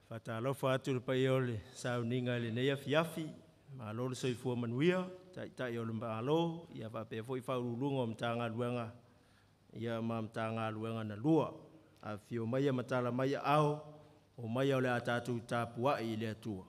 Fatalofa atu le pai ole sauninga le nei afiafi ma lo le soifua manuia tai o le malo ia va pe foi faululunga o mtanga luenga ia ma mtanga luenga na lua a fio mai matala mai ao o mai ole atatu tapua i le atua.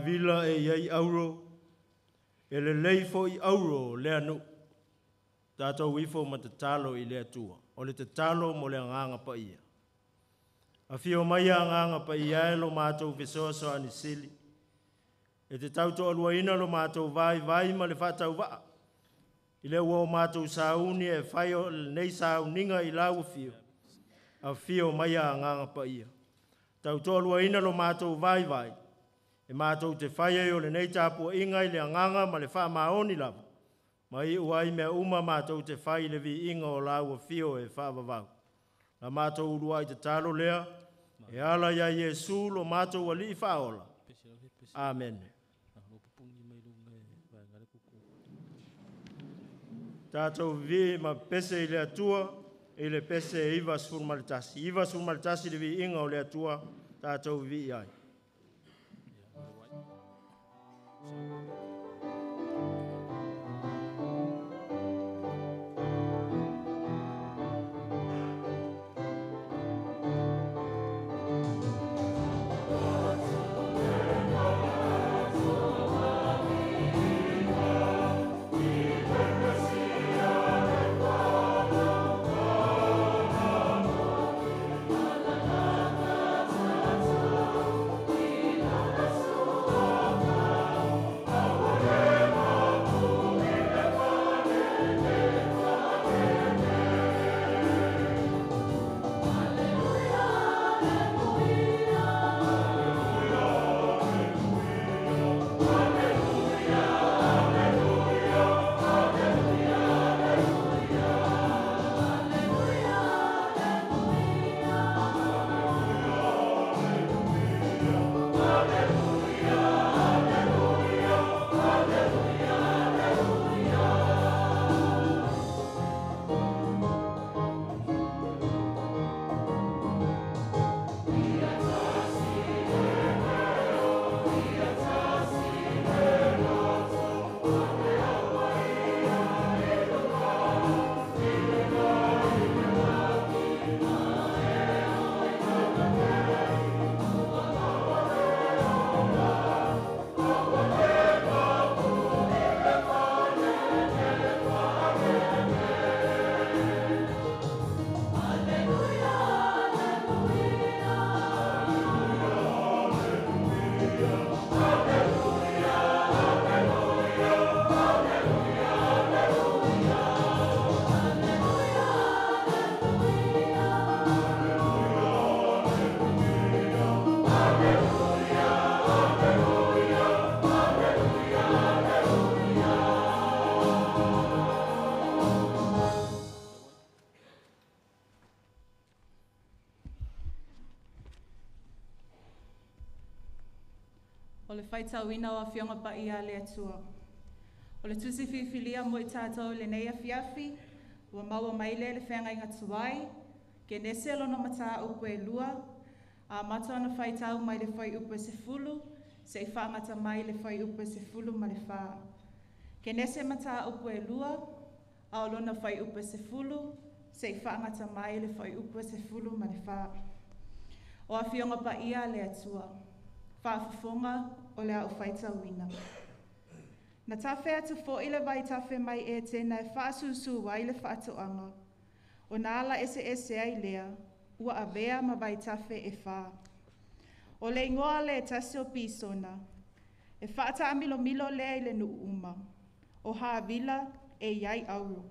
Vila e iai auro, e le leifo i auro lea nu. Tātou wifo ma te talo i lea tua, o le te talo mo lea nganga pa ia. A fio mai a nganga pa ia e lo mātou visoso ani sili. E te tauto alua ina lo mātou vai ma le whatau waa. I lea ua o mātou sauni e whaio nei sauninga i lau fio. A fio mai a nganga pa ia. Tauto alua ina lo mātou vai. E mātou te whaia o le nei tāpua inga i le anganga ma le wha maoni lava. Ma i uai mea uma mātou te whai le vi inga o lau a fio e wha wavau. La mātou urua i te talo lea, e ala ia Yesu lo mātou wali i whaola. Amen. Tātou vi ma pese i le atua, i le pese e iwa surmalitasi. Iwa surmalitasi le vi inga o le atua, tātou vi i ai. o le whaitauina o a whionga pa ia le atua. O le tusi whiwhilia mo i tātou le nei afiafi, ua maua maile le whenga inga tuai, ke nese lona mata upu e lua, A matua na whai tau mai le whai upa se fulu, se i whaangata mai le whai upa se fulu ma le wha. Ke nese mata upa e lua, a olona whai upa se fulu, se i whaangata mai le whai upa se fulu ma le wha. O a whionga pa ia le atua, whaafafonga o le au whai tauina. Na tawhea atu fo ile vai tawhe mai e tēnā e whaasusu wai le whaatoanga. O nā ala ese ai lea, ua avea ma vai tawhe e wha. O le ingoa le tasi o pisona, e whaata amilo milo lea i le nuu uma. O haavila e iai auro,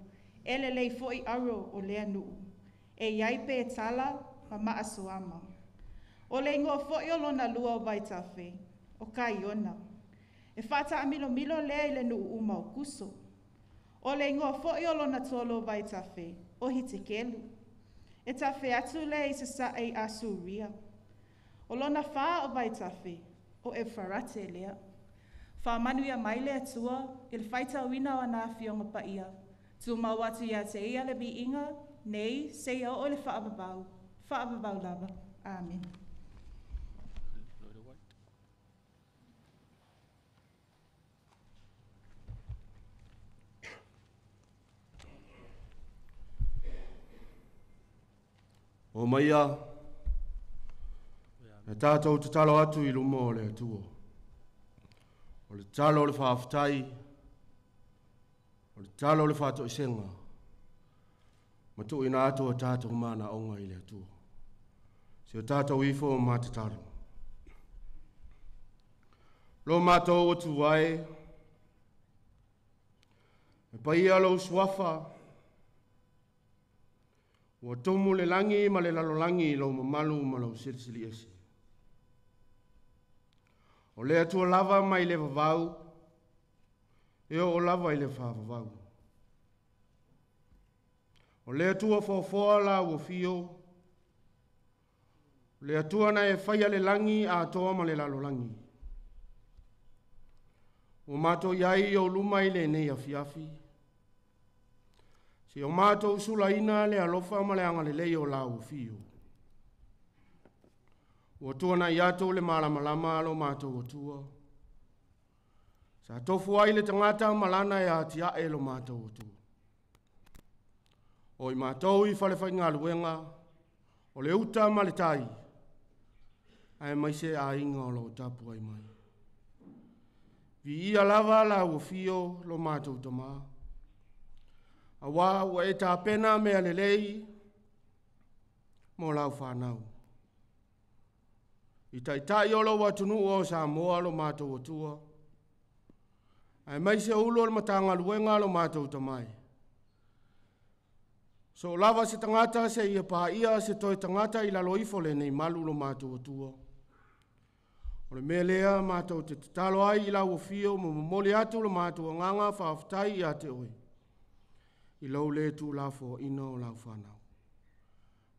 ele lei fo i auro o lea nuu. E iai pe e tala ma maasoama. O le ingoa fo i olona lua o vai tawhe, o kai ona. E whata amilo milo lea i le nuu uma o kuso. O le ingoa fo i olona tolo vai tawhe, o hite kelu. E tawhe atu lea i se sa ei asuria. O lona wha o vai tawhe, o e wharate lea. Wha manuia mai lea tua, i le whaita wina o nā whionga pa ia. Tu mau atu ia te ia le bi inga, nei, se ia o le whaababau. Whaababau lava. Amen. O maia, e tātou te talo atu i lumo o le atua. O le talo le whaaftai, o le talo le whaato i senga. Ma tu ina atu o tātou mana onga i le atua. Se o tātou ifo o mā te talo. Lo mātou o tu wae, e pai alo suafa, ua tomu le langi ma le lalolangi lo mamalu ma lo silisili esi. O le atua lava mai le vavau, e o lava i le whaavavau. O le atua fofoa la ua fio, le atua na e whaia le langi a toa ma le lalolangi. O mato iai o luma i le nei afiafi. Se o mātou sula ina le alofa ma le anga le leo la ufio. Ua tuana i atou le malamalama alo mātou o tua. Sa tofu ai le tangata malana e atia e lo mātou o tua. O i mātou i whalewhai ngā luenga, o le uta ma le tai, ai mai se a inga o lo tapu ai mai. Vi ia lava la ufio lo mātou tamaa. Awa ua e tā pena mea lelei mo lau whanau. I tai olo wa tunu o sa moa lo mātou o tua. Ai mai se ulo le matanga luenga lo mātou tamai. So lava se tangata se ia pā ia se toi tangata i lalo ifole nei malu lo mātou o tua. O le mea lea mātou te talo ai i lau o fio mo mole atu lo mātou o nganga whaaftai i a te oi. I lau le tu la fo ino lau whanau.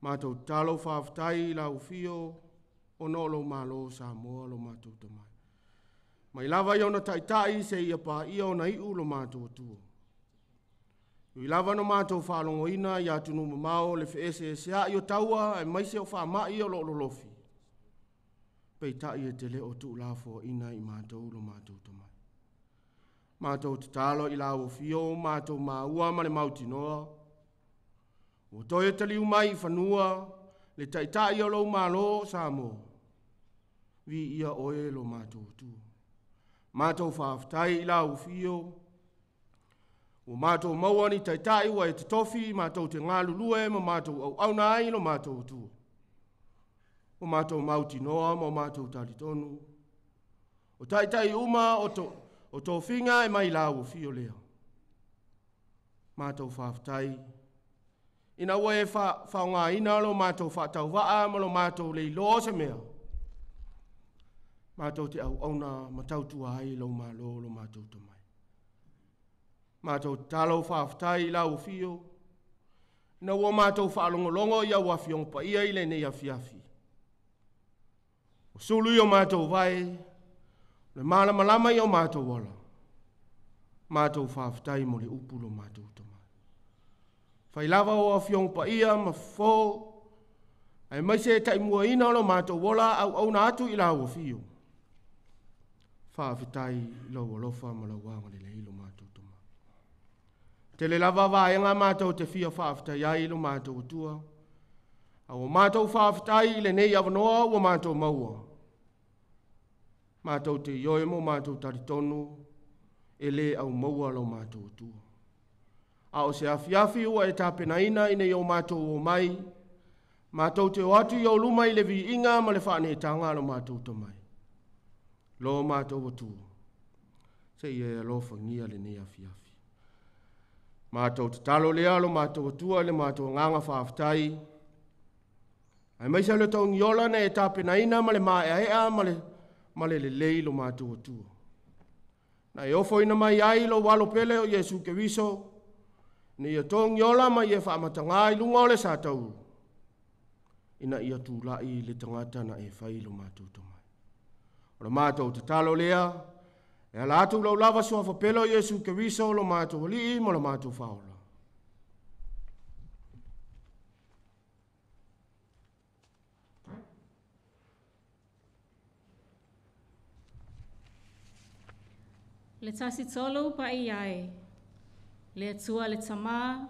Mātou talo whaaftai lau fio, o no lo malo sa moa lo mātou tamai. Mai lava i ona taitai se ia pā ia ona iu lo mātou tua. I lava no mātou whalongo ina i atunu mamao le wheese se a i o taua e maise o whaamai o lo lofi. Pei tai e te le o tu la fo ina i mātou lo mātou tamai. Mātou te talo i lau fio, mātou maua ma le mauti noa. O toi tali umai i whanua, le taitai o lau malo sa mo. Vi ia oe lo mātou tu. Mātou whaaftai i lau fio. O mātou mauani taitai wa e te tofi, mātou te ngālu lue, ma mātou au au nai lo mātou tu. O mātou mauti noa, ma mātou tali tonu. O taitai uma o tō whinga e mai lau o fio lea. Mātou whaaftai. Ina ua e whaonga ina lo mātou whaatau waa ma lo mātou lei lo se mea. Mātou te au auna matautua ai lo malo lo mātou tamai. Mātou talo whaaftai lau o fio. Ina ua mātou whaalongolongo ia ua fiong pa ia ile nei a fiafi. O sului o mātou vai, le malamalama i o mātou wala. Mātou whaaftai mo le upulo mātou tamai. Whai lava o a fiong pa ia ma fō, Ai mai se tai mua ina lo mātou wola au na atu i la ua fio. Whaafitai lo walofa ma la wanga le leilo mātou toma. Te le lava vai ngā mātou te fia whaafitai ai lo mātou tua. Au mātou whaafitai le nei avanoa ua mātou maua. Mātou te ioe mo mātou taritonu e le au maua lo mātou tua. Ao se afiafi ua e tāpenaina ina i o mātou o mai. Mātou te o atu i o luma i le vi inga ma le whaane tanga lo mātou to mai. Lo mātou o tua. Se i e alo whangia le nei afiafi. Mātou te talo lea lo mātou o tua le mātou nganga whaafitai. Ai mai sa le tau ngiola ne e tāpenaina ma le maa e ea ma le lei lo mātou o tua. Na e ofo ina mai ai lo walo pele o Yesu Keriso. Ni e tau ngiola ma i e whaamatanga i lunga o le sātau. Ina ia tūlai le tangata na e whai lo mātou tomai. O le mātou te talo lea, e ala atu lau lava soa whapelo Yesu Keriso lo mātou li mo le mātou whaola. Le tasi tolo pa i ai, le atua le tama,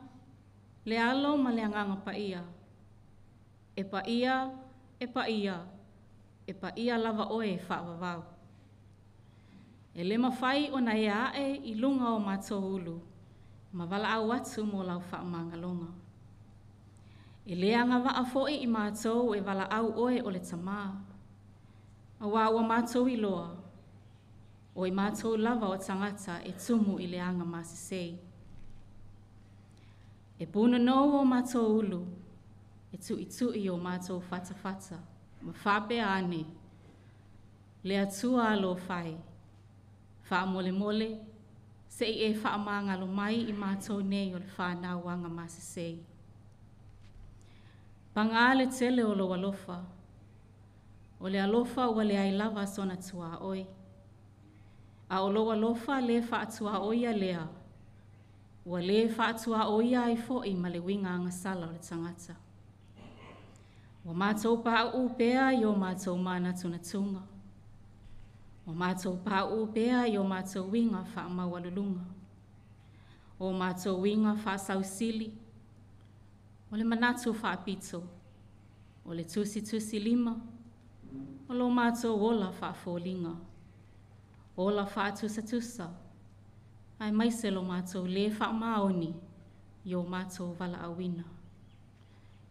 le alo ma le anganga pa ia. E pa ia, e pa ia, e pa ia lava oe whaavavau. E le mawhai o na ea e i lunga o mātou ulu, ma wala au atu mo lau whaamangalonga. E le anga wa afoi i mātou e wala au oe o le tama. A ua mātou i loa, o i mātou lava o tangata e tumu i le anga masisei. E puna nou o mātou ulu, e tu i o mātou whata, ma whape ane, le atua alo whai, wha mole, se i e wha amangalo mai i mātou nei o le whanau anga masisei. Panga le tele o lo alofa, o le alofa ua le ai lava sona tua oi. A o lo alofa le wha atua oia lea, ua le wha atua oia ai fo'i ma le winga anga sala o le tangata. Wa mātou pā upea i o mātou mana tunatunga. Wa mātou pā upea i o mātou winga wha mawalulunga. O mātou winga wha sausili. O le manatu wha pito. O le tusi lima. O lo mātou ola wha fōlinga. Ola wha tusa. Ai maise lo mātou le wha maoni i o mātou wala awina.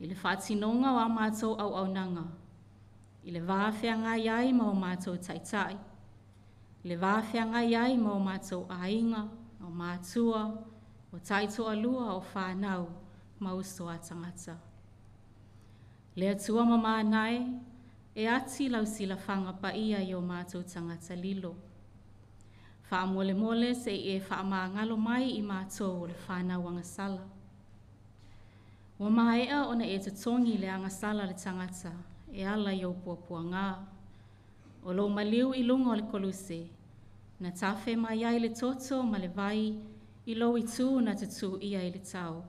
I le whaatinonga o mātou au nanga. I le wāwhianga iai ma o mātou taitai. Le wāwhianga iai ma o mātou ainga, o mātua, o taito alua o whānau, ma usto a tangata. Le atua ma mānai, e ati lau sila whanga pa ia i o mātou tangata lilo. Wha mole se e wha maangalo mai i mātou o le whānau anga sala. Wa maea ona e te tongi le anga sala le tangata, e ala i o puapua ngā. O lo maliu i lunga o le koluse, na tawhe mai ai le toto ma le vai i lo i tū na tutu ia i le tau.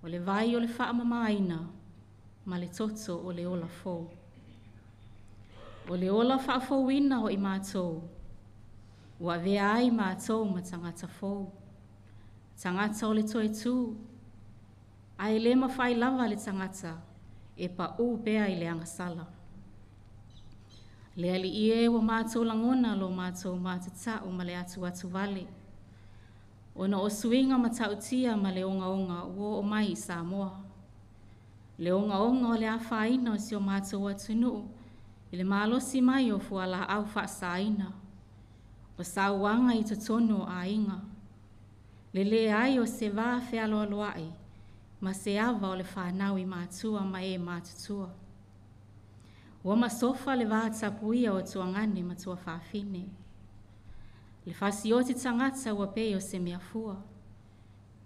O le vai o le wha mamaina, ma le toto o le ola fō. O le ola wha fōwina o i mātou, ua vea ai mātou ma tangata fō. Tangata o le toi tū, ai le mawhai lava le tangata e pa u bea i le anga sala. Le ali ie wa mātou langona lo mātou mātatau ma le atu vale. Ona o suinga matautia ma le onga o mai i Samoa. Le onga o le awhaina o si o mātou atunu i le malosi mai o fuala au whaasaina. O sauanga i totonu a inga. Le ai o se vā whialo aloai. Ma se ava o le whanau i mātua ma e mātutua. Ua masofa le vātapuia o tuangane ma tua whawhine. Le whasioti tangata ua pei o se mea fua.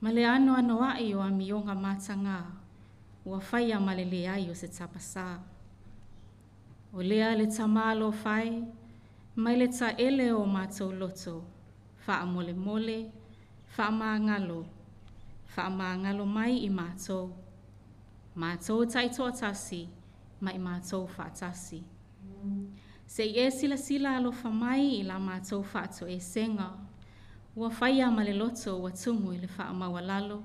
Ma le ano ai o amionga mātanga ua whaia ma le ai o se tapasa. O lea le tamalo whai, mai le ta ele o mātou loto, wha mole, wha maangalo, wha maangalo mai i mātou. Mātou taito atasi, ma i mātou whaatasi. Se i e sila alofa mai i la mātou whaato e senga, ua whaia ma le loto ua tumu i le wha mawalalo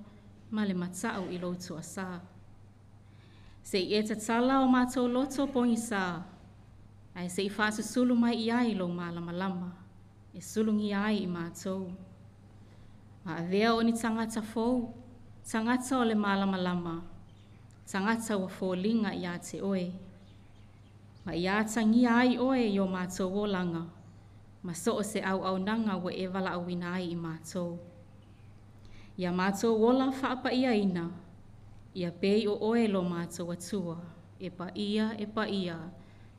ma le matau i lotu a sā. Se i e tatala o mātou loto pongi sā, ai se i whaasusulu mai i ai lo malamalama, e sulungi ai i mātou. A avea o ni tangata fou, tangata o le malamalama, tangata ua fōlinga i a te oe. Ma i a tangi ai oe i o mātou o langa, ma so o se au nanga ua e wala awina ai i mātou. Ia mātou wola whaapa ia ina, ia pei o oe lo mātou atua, e pa ia,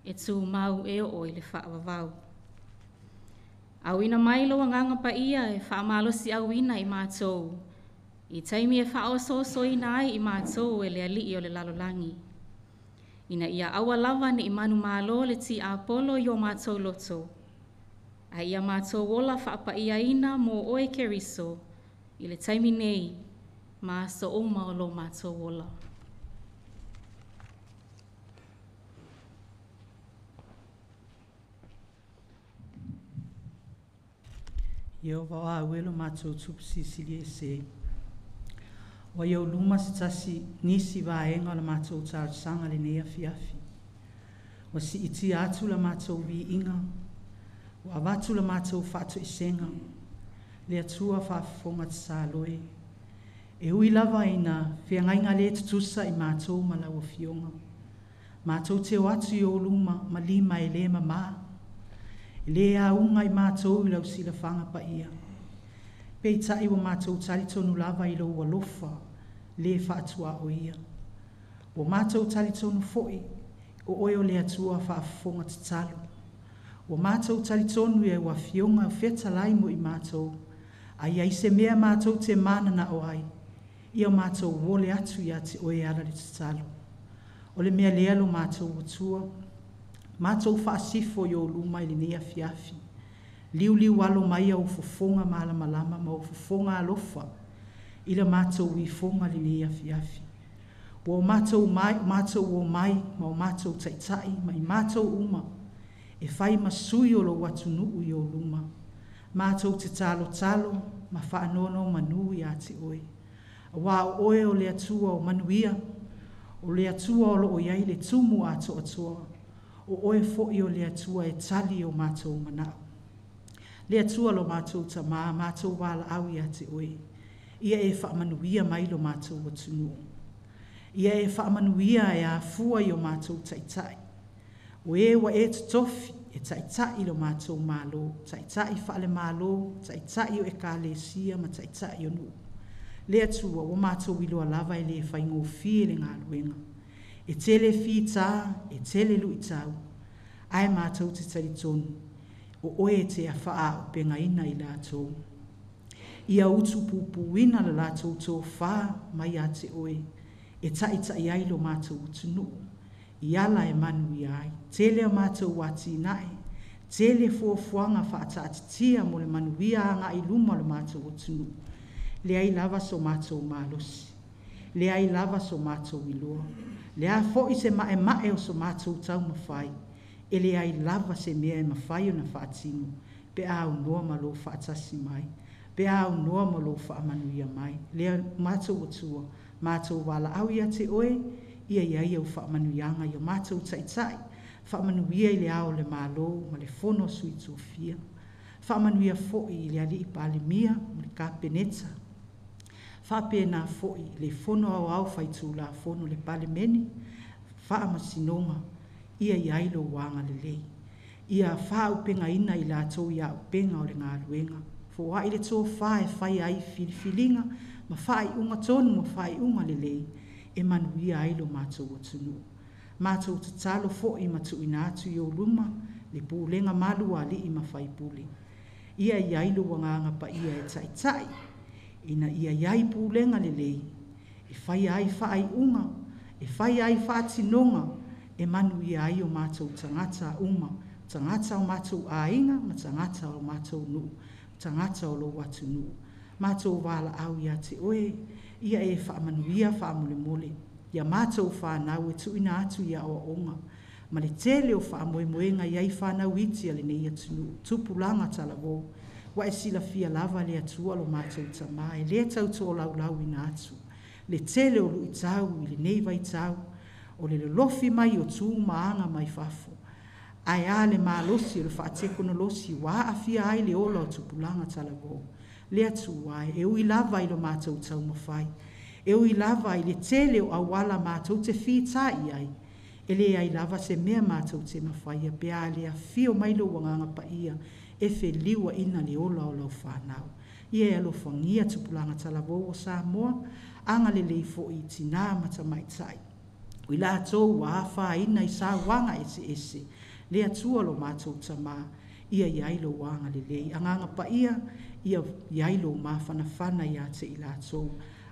e tū mau e o oe le whaavavau. Awina mai lo nganga pa ia e whaamalosi awina i mātou, i taimi e whaososo ina ai i mātou e le alii o le lalolangi. Ina ia awa lava ni imanu malo le ti apolo i o mātou loto, a ia mātou wola whaapa ia ina mo oe keriso, i le taimi nei, ma so oma o lo mātou wola. Iau wa awelo mātou tupsi sili e se. Wa iau luma se tasi nisi wa enga la mātou sanga le nea fiafi. Wa si iti atu la mātou vi inga. Wa avatu la mātou whātu i senga. Le atua whaafonga tsa loe. E ui lava ina whiangainga le tutusa i mātou ma laua fionga. Mātou te watu i o luma ma lima e le maa. Le a unga i mātou i lau sila whanga pa ia. Pei tai wa mātou tali tonu lava i lau walofa, le whaatua o ia. Wa mātou tali tonu foi, o oe o le atua whaafonga tatalo. Wa mātou tali tonu e wa fionga feta laimo i mātou, a ia se mea mātou te mana na o ai, ia mātou wole atu ia te oe ala le tatalo. O le mea lealo mātou watua, mātou whaasifo i o luma i le nea fiafi. Liu alo mai au fofonga malama ma au fofonga alofa. Ila mātou i fonga le nea fiafi. Wa mātou o mai ma o mātou taitai ma i mātou uma. E whai masui o lo watunu i o luma. Mātou te talo ma whaanono manu i a te oe. A wā o oe o le atua o manuia. O le atua o lo o iai le tumu ato atua. O oe fo'i o le atua e tali o mātou manao. Le atua lo mātou ta mātou wala au i a te oe. Ia e whaamanuia mai lo mātou watunu. Ia e whaamanuia e a fua i o mātou taitai. O e wa e tutofi e taitai lo mātou mālo. Taitai whaale mālo, taitai o e ka le sia ma taitai o nu. Le atua o mātou iloa lava e le whaingo fie le ngā luenga. E tele fita, e tele lui tau, ai mātou te tari tonu, o oe te a whaa o penga ina i lātou. Ia utu pupuina la lātou tō whaa mai a te oe, e tai ailo mātou utunu, i ala e manu i ai, tele a mātou wati nai, tele fuafuanga whaata atitia mo le manu i anga i luma le mātou utunu, le ai lava so mātou mālosi, le ai lava so mātou iloa, le a fo'i se mae o so mātou tau mawhai, e le ai lava se mea e mawhai o na whaatinu, pe a unoa ma lo whaatasi mai, pe a unoa ma lo whaamanuia mai, le a mātou atua, mātou wala au ia te oe, ia au whaamanuianga i o mātou taitai, whaamanuia i le ao le mālo, ma le fono sui tōwhia, whaamanuia fo'i i le ali i pāle mia, ma le kāpeneta, whapena fo'i le fono au whaitu la fono le pale meni, wha sinonga, ia i ailo wanga le lei. Ia wha upenga ina i la tau ia upenga o le ngā luenga. Fo wa ile tō wha e whai ai filifilinga, ma whai unga tonu ma whai unga le lei, e manu ia ailo mātou o tunu. Mātou te talo fo'i matu ina atu i o luma, le pūlenga malua li i ma whai pule. Ia i ailo wanganga pa ia e taitai, ina ia iai pūlenga le lei, e whai ai whai unga, e whai ai whātinonga, e manu ia ai o mātou tangata uma, tangata o mātou ainga, ma tangata o mātou nu, tangata o lo watu nu. Mātou wala au ia te oe, ia e whaamanuia whaamule mole, ia mātou whānau e tuina atu ia o onga. Ma le tele o whaamoemoenga iai whānau iti a le nei atunu, tupulanga talavo, wa e sila fia lava le atua lo mātou tamā, e le tau tō lau ina atu. Le tele o lui tau, i le nei vai tau, o le lofi mai o tū maanga mai fafo. Ai a le mālosi o le whaatekono losi, wa a fia ai le ola o tupulanga talavo. Le atu ai, e ui lava i lo mātou tau mawhai. E ui lava i le tele o awala mātou te whitai ai. E le ai lava se mea mātou te mawhai, a pia le a fio mailo wanganga pa ia, e fe liwa ina le ola o lau whanau. Ia e alo whangia tupulanga talavo o Samoa, anga le leifo i tina mata mai tai. Ui la tō wa awha ina i sa wanga ese, le atua lo mātou tamā, ia iailo wanga le lei. Anganga pa ia iailo mā whanawhana ia te i la tō.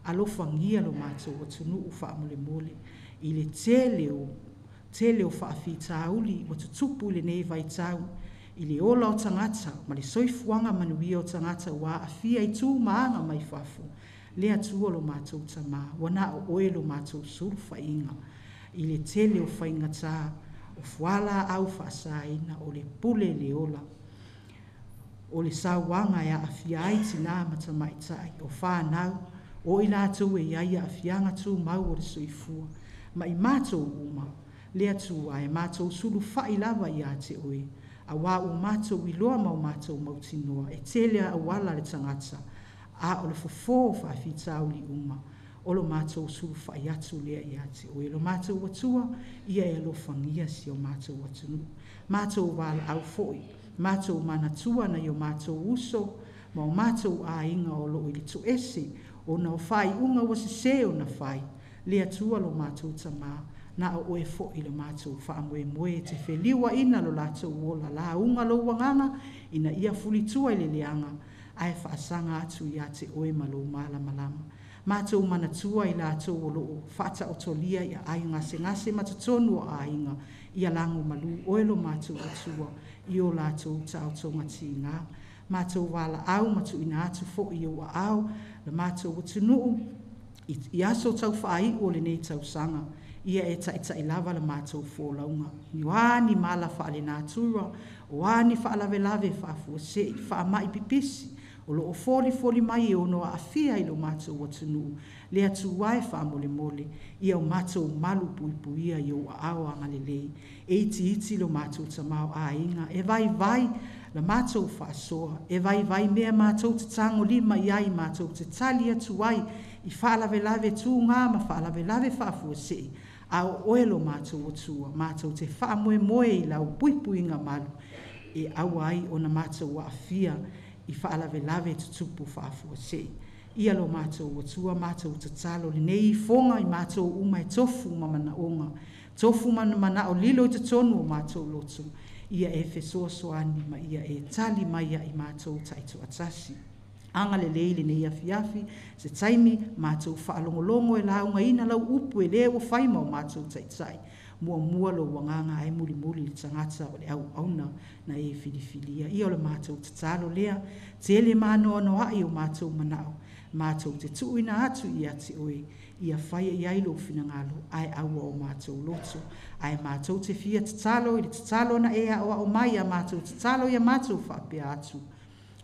Alo whangia lo mātou o tunu u wha mole mole. I le tele o whaafi tāuli, wa tutupu le nei vai tau. I le ola o tangata, ma le soifuanga manuia o tangata wa a fia i tū maanga mai fafu. Le atua lo mātou tamā, wana o oe lo mātou suru whainga. I le tele o whainga tā, o fuala au whaasaina, o le pule le ola. O le sawanga ya a fia ai tina mata mai tai, o whanau, o i lātou e iaia a fianga tū mau o le soifua. Ma i mātou uma, le atua e mātou suru whai lava i a te oe. A wā o mātou i loa mau mātou mautinoa, e telea a wala le tangata, a o le fofo whawhitau li uma, o lo mātou suru whai atu lea i ate oe. Lo mātou watua, ia e lo whangia si o mātou watunu. Mātou wala au foi, mātou manatua na i o mātou uso, ma o mātou a inga o lo i le tu ese, o na o whai unga wasi se o na whai, le atua lo mātou tamā, na o e fo i lo mātou whaamoe moe te wheliwa ina lo lātou wola la unga lo wanganga ina ia fulitua i le leanga ai whaasanga atu i ate oe malo malama lama. Mātou manatua i lātou o lo whata o tolia i a ainga se ngase matatonu o a inga i a lango malu oe lo mātou atua i o lātou tau tonga ti ngā. Mātou wala au matu ina atu fo i o au le mātou watunuu i aso tau whaai o le nei tau sanga. Ia e ta i lava la mātou fōlaunga. Ni wāni mala whaale nātura, o wāni whaalawe lawe whaafua se i whaamai pipisi, o lo o fōli mai e ono a fia i lo mātou watunu, le atu wae whaamole mole, ia o mātou malu puipuia i o ao angalelei, e iti lo mātou tamau a inga, e vai la mātou whaasoa, e vai mea mātou te tango lima iai mātou te tali atu wai, i whaalawe lawe tū ngā ma whaalawe lawe whaafua se a o oelo mātou o tua, mātou te whaamoe i lau puipuinga malu, e au ai o na mātou wa afia i whaalawe lawe tutupu whaafua se. Ia lo mātou o tua, mātou te talo le nei fonga i mātou uma e tofu mamana onga, tofu mana o lilo i te tonu o mātou lotu, ia e fesoasoani ma ia e tali maia i mātou taitu atasi. Anga le leile nei afiafi, se taimi mātou whaalongolongo e launga ina lau upu e leo whaima o mātou taitai. Mua lo wanganga e muli le tangata o le au auna na e filifilia. Ia o le mātou te talo lea, te ele mano ano ai o mātou manao. Mātou te tuuina atu i ati oe, ia whaia i ailo finangalo, ai aua o mātou loto. Ai mātou te fia te talo, i te talo na ea o mai a mātou te talo i a mātou whaapea atu.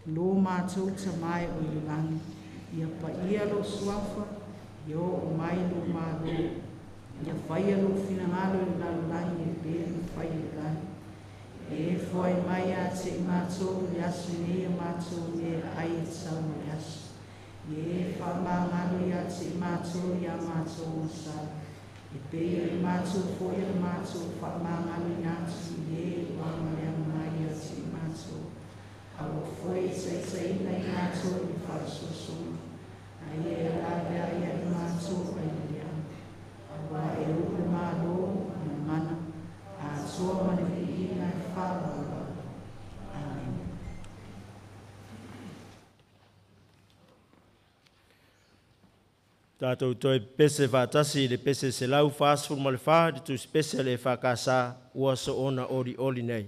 Lo mātou ta mai o i langi, ia pa ia lo suafa, ia o mai lo mālo, ia whaia lo finangalo i langi e pēr i whaia i langi. E whai mai a te mātou i asu nei a mātou e ai e tau i asu. E whamangalo i a te mātou i a mātou o sāu. E pēr i mātou whoi a mātou whamangalo i atu i e wangarea mai a te mātou. Awa foi sei na i mātou i whaasosoma. A e lawe ai i mātou ai lea. Awa e upu mālo na mana. A soa mani i na i whaarawa. Amen. Tātou toi pese whātasi le pese se lau whaasfuru ma le whā, di tu spese le whakasa ua so ona ori nei.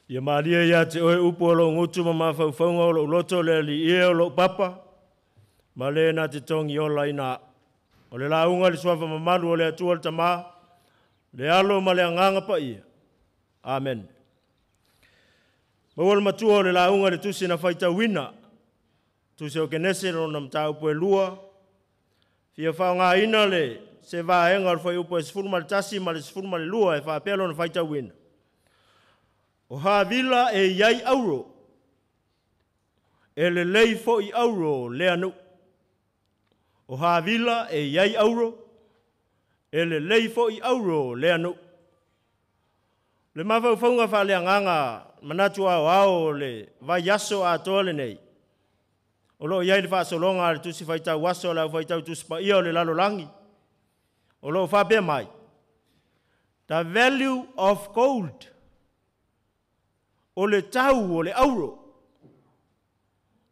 Ia maria ia te oe upo o lo ngutu ma mawhauwhaunga o lo loto le li ia o lo papa. Ma le na te tongi o la ina. O le launga le suafa mamalu o le atua le tamaa. Le alo ma le anganga pa ia. Amen. Mawal matua o le launga le tusi na whaita wina. Tusi o kenese no na mta upo e lua. Fia whao ngā ina le se vā enga o whai upo e sifuru ma le tasi ma le sifuru ma le lua e wha pelo na whaita wina. O Havila e iai auro. E le leifo i auro le anu. O Havila e iai auro. E le leifo i auro le anu. Le mawhau whaunga wha le anganga manatua o ao le vai aso a tole nei. O lo iai le wha solonga le tusi whaitau waso le au whaitau tusi pa ia o le lalo langi. O lo wha bea mai. The value of gold. O le tau o le auro.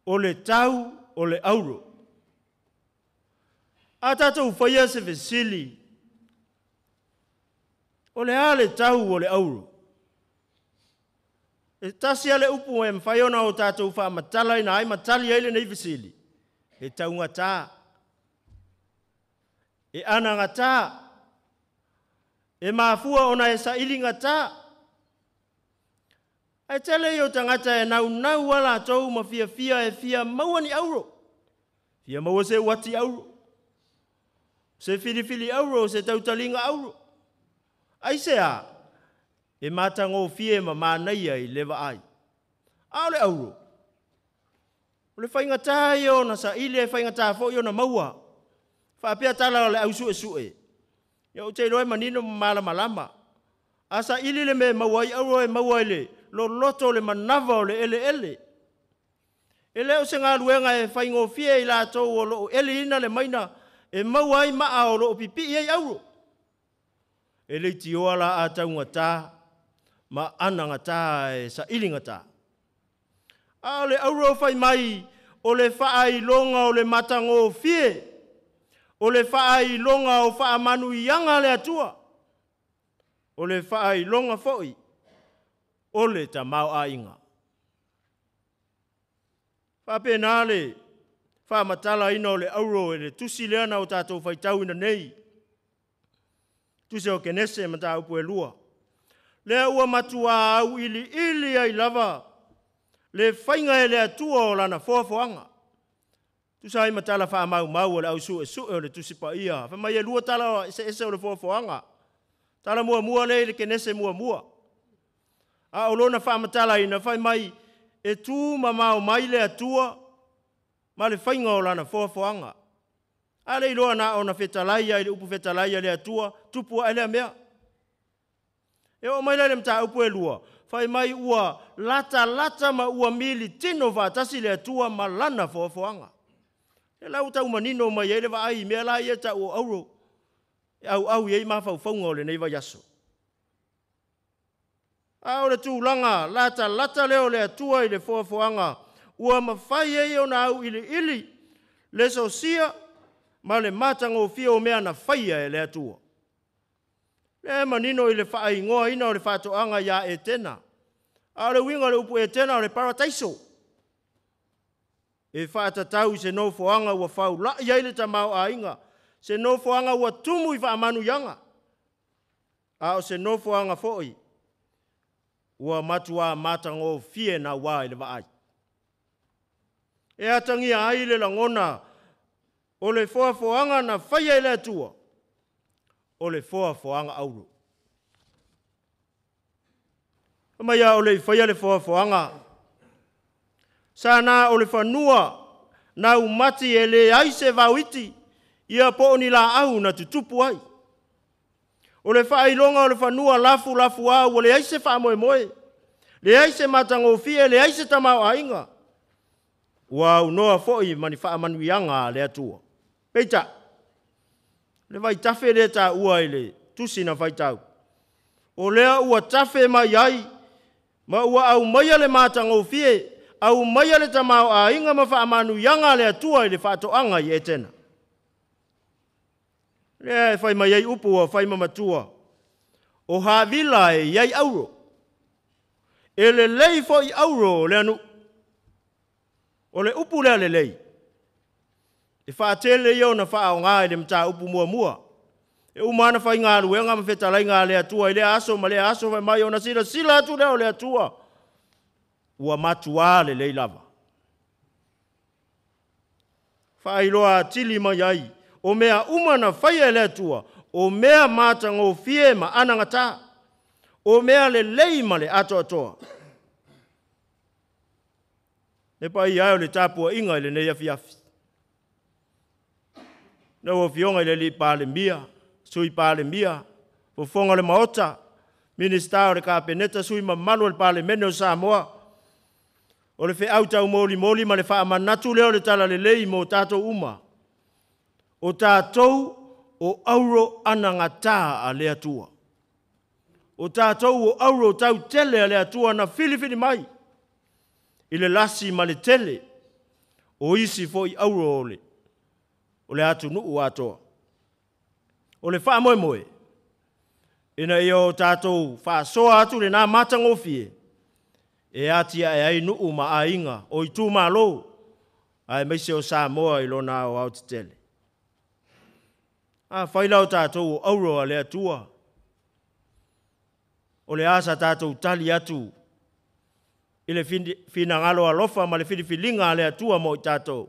O le tau o le auro. A tatou whaia se vesili. O le a le tau o le auro. E tasi ale upu e mwhaiona o tatou wha matala ina ai matali eile nei vesili. E tau ngata. E ana ngata. E maafua ona e sa ili ngata. Ai tele yo tangata e nau wala tau ma fia e fia maua ni auro. Fia maua se wati auro. Se fili auro, se tautalinga auro. Ai se a, e matango fie ma manai ai lewa ai. A le auro. O le whainga tā yo na sa ili e whainga tā fo yo na maua. Whaapea tala o le au sue. Yo te roi manino malama. Asa ili le me maua i auro e maua le. Lo loto le manava o le ele. Ele o se ngā luenga e whaingo fie i la tau o lo ele ina le maina e maua i maa o lo pipi i ai auro. Ele ti oala a tau ngata ma ana ngata e sa ili ngata. A le auro whai mai o le whaai longa o le matango fie. O le whaai longa o wha manu i anga le atua. O le whaai longa foi. Ole ta mau a inga. Whape nā le, wha matala ina o le auro e le tusi leana o tātou whaitau ina nei. Tusi o kenese ma tā upu e lua. Lea ua matua au ili ai lava. Le whainga e le atua o lana foafoanga. Tusi ai matala wha mau o le au su o le tusi pa ia. Whamai e lua tala ese o le foafoanga. Tala mua le kenese mua. A olona whaamatala ina whai mai e tū mamao mai le atua ma le whainga o lana foafoanga. A le iloa na o na whetalaia i le upu whetalaia le atua tupua ele mea. E o mai le mta upu e lua. Whai mai ua lata ma ua mili tino whaatasi le atua ma lana foafoanga. E lau tau manino mai ele wa ai mea la ia ta o auro. E au iei ma whauwhaunga o le neiva yaso. A o le tūlanga, lata leo le atua i le foafoanga, ua mawhai e o na au ili, le sosia, ma le matango fia o mea na whaia e le atua. Le manino i le whaai ngoa ina o le whatoanga ia e tena. A o le winga le upu e tena o le parataiso. E whaatatau se no foanga ua whau la iai le tamau a inga, se no foanga ua tumu i whaamanu yanga. A o se no foanga foi. Ua matua matango fie na wā i le waai. E atangi ai le langona o le foafoanga na whaia i le atua. O le foafoanga auro. Maia o le whaia le foafoanga. Sana o le whanua na umati e le aise vauiti ia po ni la au na tutupu ai. O le whailonga o le whanua lafu au o le aise whamoe. Le aise matango fie, le aise tamau ainga. Ua unoa foi mani whaamanuianga le atua. Peita, le vai tafe le ta ua ele, tusi na vai tau. O lea ua tafe mai ai, ma ua au maia le matango fie, au maia le tamau ainga ma whaamanuianga le atua ele whatoanga i etena. Le fai mai ai upua, fai mamatua. O Havila e iai auro. e le lei fo i auro le anu. O le upu le lei. E wha tele iau na wha o ngā e le mta upu mua mua. E umana whai ngā luenga ma whetalai ngā lea tua i le aso ma le aso vai mai o na sila sila atu leo lea tua. Ua matua le lei lava. Whai loa tili mai ai. O mea umana whai e lea tua. O mea mata ngō fie ma anangata. O mea le lei ma le ato atoa. Ne pai ai o le tapua inga i le nei afi afi. Na o fionga i le li pāle mia, sui pāle mia, o fonga le maota, minister o le kāpeneta sui ma malu le pāle mene o Samoa. O le fe auta moli moli ma le wha manatu leo le tala le lei mo tātou uma. O tātou o auro anangata a lea tua. O tātou o auro tau tele a lea tua na filifini mai. I le lasi ma le tele, o isi fo i auro ole. O le atu nuu atoa. O le wha moe moe. Ina i o tātou wha soa atu le nā matangofie. E atia e ai nuu ma a inga, o i tū mā lou. Ai meise o Samoa i lona o au te tele. A whailau tātou o auro a le atua. O le asa tātou tali atu. I le fina ngalo alofa ma le filifilinga le atua mo i tātou.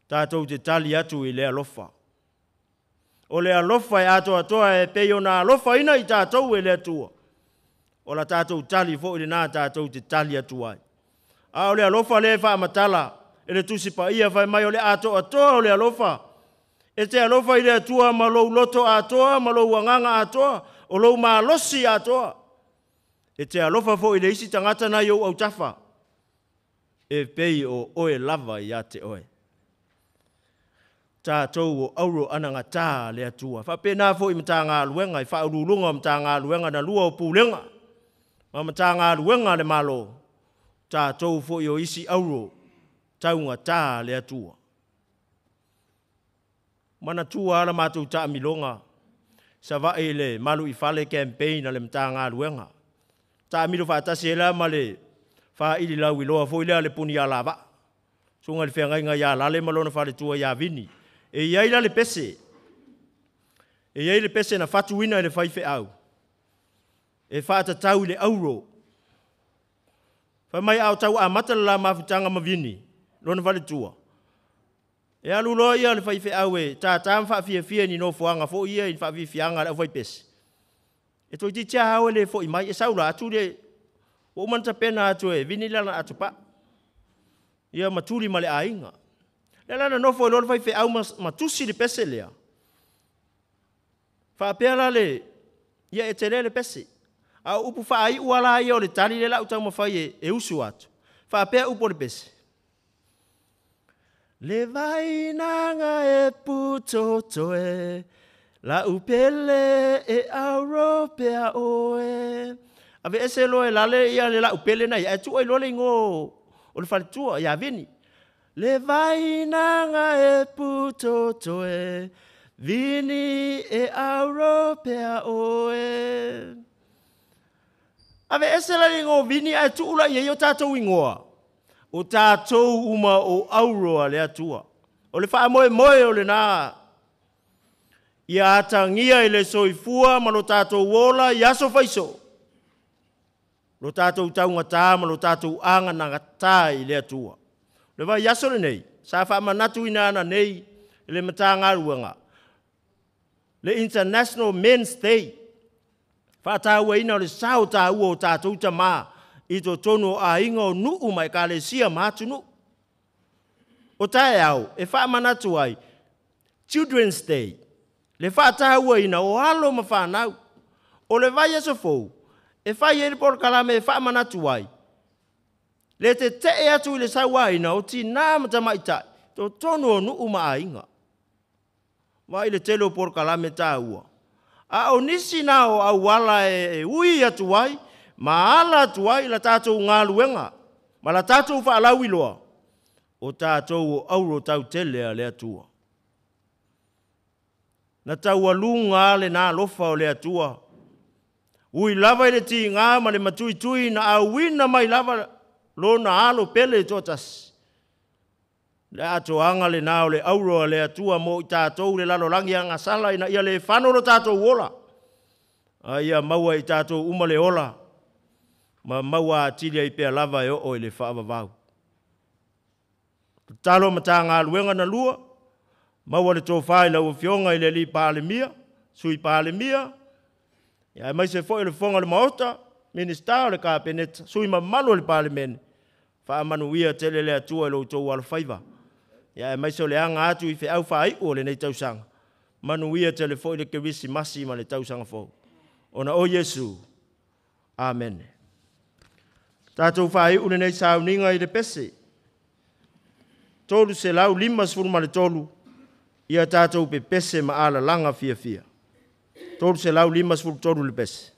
Tātou te tali atu i le alofa. O le alofa e ato atoa e peio na alofa ina i tātou e le atua. O la tātou tali fo i le nā tātou te tali atu ai. A o le alofa le wha matala e le tusipa ia whai mai o le ato atoa o le alofa. E te alofa i le atua ma lou loto atoa, ma lou wanganga atoa, o lou ma losi atoa. E te alofa fo i le isi tangata na iau au tafa. E pei o oe lava i a te oe. Tātou o auro anangata le atua. Whapena fo i mta ngā luenga, i whaurulunga mta ngā luenga na lua o pūlenga. Ma mta ngā luenga le malo. Tātou fo i o isi auro, taunga tā le atua. Mana tua ala mātou tā milonga. Sa vae le malu i fale campaign ale mta ngā luenga. Tā milo whaatasi e la ma le wha ili lau i loa fo i lea le puni a lava. Sunga le whengai ngai a lale malona whare tua i a vini. E iai la le pese. E iai le pese na whatuina i le whaife au. E whaata tau i le auro. Whai mai au tau a matala la mawhutanga ma vini. Lona whare tua. E alu loa ia le whaife au e tā tāma whaafia fia ni no fuanga fo ia i whaafia fianga le au whai pese. E toi ti tia hau le fo i mai, e saula atu le, o umanta pena atu e, vini lana atu pa. Ia maturi ma le ainga. Le lana nofo e lolo fai fe au matusi le pese lea. Wha apela le, ia e te le pese. A upu wha ai uala ia o le tali le lau tau mawhai e usu atu. Wha apea upo le pese. Le vai nanga e putotoe, la upele e auropea oe. Ave ese loe lale ia le la upele na ia e tua i lole ingo o le whaletua ia vini. Le vai nanga e putotoe, vini e auropea oe. Ave ese lale ingo vini e tuula ia i o tātou ingoa. O tātou uma o auroa le atua. O le wha moe moe o le nā. Ia atangia i le soifua ma lo tātou wola i aso whaiso. Lo tātou taunga tā ma lo tātou anga nanga tā i le atua. Le wai aso le nei. Sa wha manatu ina ana nei i le mata ngaruanga. Le International Men's Day. Wha tāua ina o le sao tāua o tātou ta maa. I to tono a inga o nuu mai ka le sia mātu nu. O tae au, e wha manatu ai. Children's Day. Le whaatahua ina o halo ma whanau. O le vai aso fou. E whai eri por kalame e wha manatu ai. Le te te atu i le saua ina o ti nāmata maitai. To tono o nuu ma a inga. Vai le telo por kalame tāua. A o nisi na o au wala e ui atu ai. Ma ala atu ai la tātou ngā luenga. Ma la tātou wha alau iloa. O tātou o auro tau tele a le atua. Na tau alunga le nā lofa o le atua. Ui lava ile ti ngā ma le matui tui na awina mai lava lo na alo pele totas. Le ato anga le nao le auro le atua mo i tātou le lalo langi anga sala ina ia le whanoro tātou wola. Ia maua i tātou uma le ola. Ma maua atilia i pia lava e o le whaava vau. Talo mata ngā luenga na lua. Maua le tō whai lau fionga i le li pāle mia. Sui pāle mia. Ia mai se fo le fonga le maota. Minister le ka peneta. Sui ma malo le pāle mene. Wha manu ia tele le atua lo tō wala whaiva. Ia mai se le anga atu i fe au whai o le nei tausanga. Manu ia tele fo le kerisi masi ma le tausanga fo. Ona o Yesu. Amen. Tātou whai une nei sauninga i le pese. Tolu se lau lima sfuru ma le tolu. Ia tātou pe pese ma ala langa fia fia. Tolu se lau lima sfuru tolu le pese.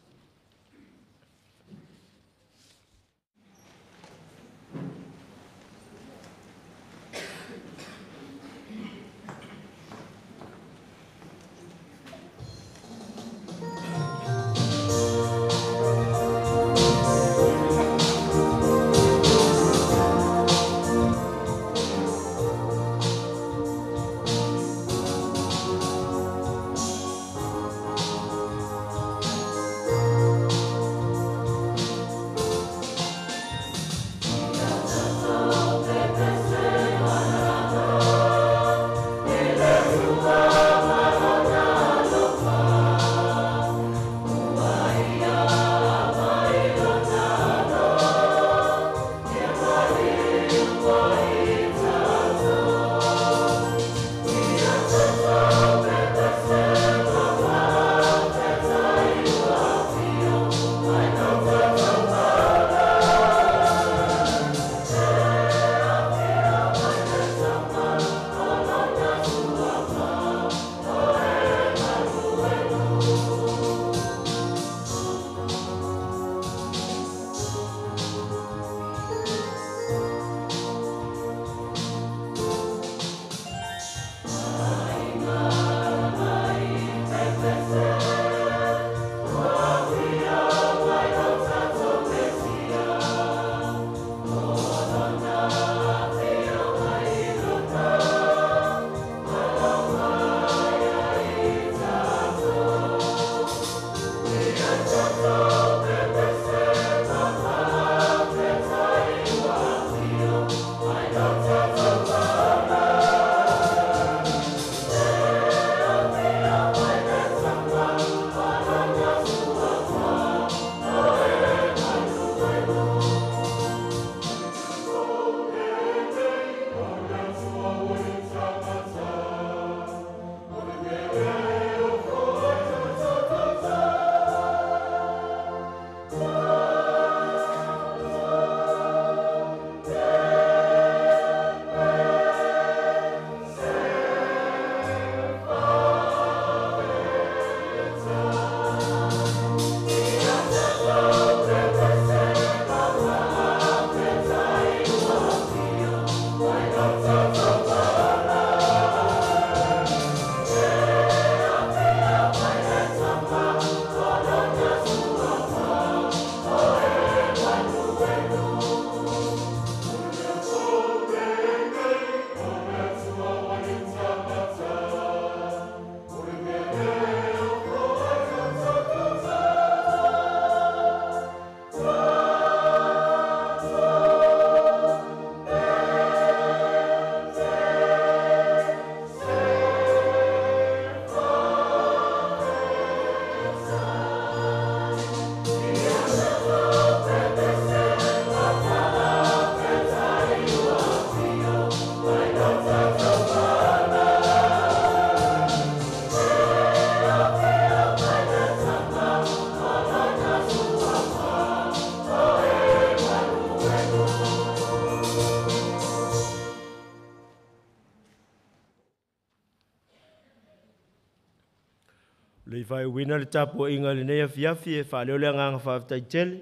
Le fai wina le tapu inga le nea fiafi e wha leo lea nganga whaafitai tele.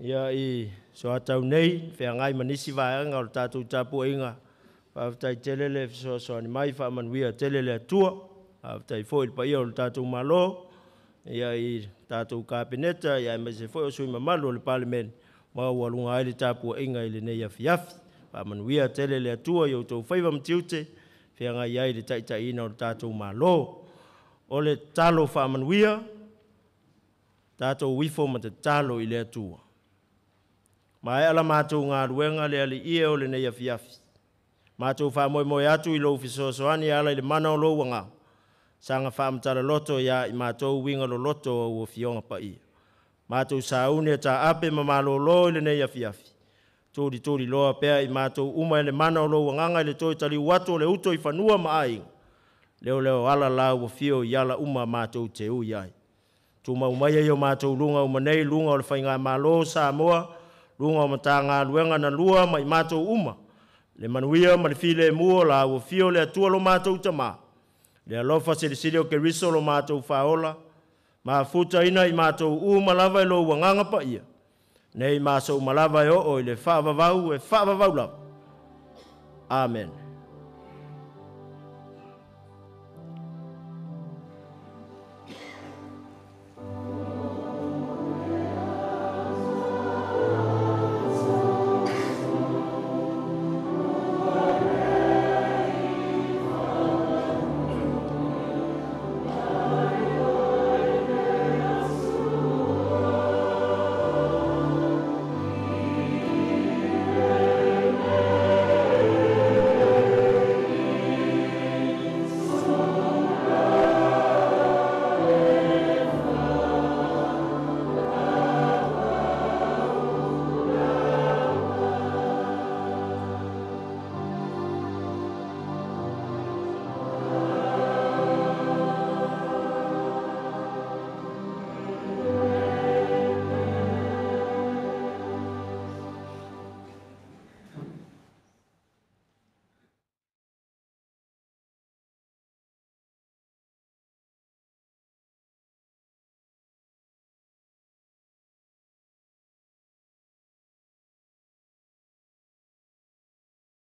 Ia i so atau nei, whea ngai manisi vaenga o le tātou tapu inga. Whaafitai tele le so ani mai wha manuia tele le atua. Whaafitai foil pa ia o le tātou malo. ia i tātou kāpeneta, ia mai se foi o sui mamalo le parliament, ma walunga ai le tāpua inga i le nei afiafi, pa manuia tele le atua i o tau whaiva mtiute, whianga iai le taitai ina o le tātou malo, o le talo wha manuia, tātou wifo ma te talo i le atua. Ma e ala mātou ngā ruenga le ali ia o le nei afiafi. Mātou wha moe atu i lou fisoasoani ala i le mana o lou wanga. Sanga wha amtara loto ia i mātou winga lo loto o fionga pa ia. Mātou saune e tā ape ma malo lo i le nei afiafi. Tori loa pea i mātou uma i le mana o lou wanganga i le toi tali watu o le uto i whanua ma ai. Leo ala lau o fio i ala uma mātou te ui ai. Tuma umai e o mātou lunga umanei lunga o le whainga malo Samoa, lunga o mata ngā luenga na lua mai mātou uma. Le manuia ma le file mua la o fio le atua lo mātou tama. Le alofa se le siri o ke riso lo mātou whaola. Ma futa ina i mātou malava i lo wanganga pa ia. Nei mātou malava i o i le whaavavau e whaavavau lau. Amen.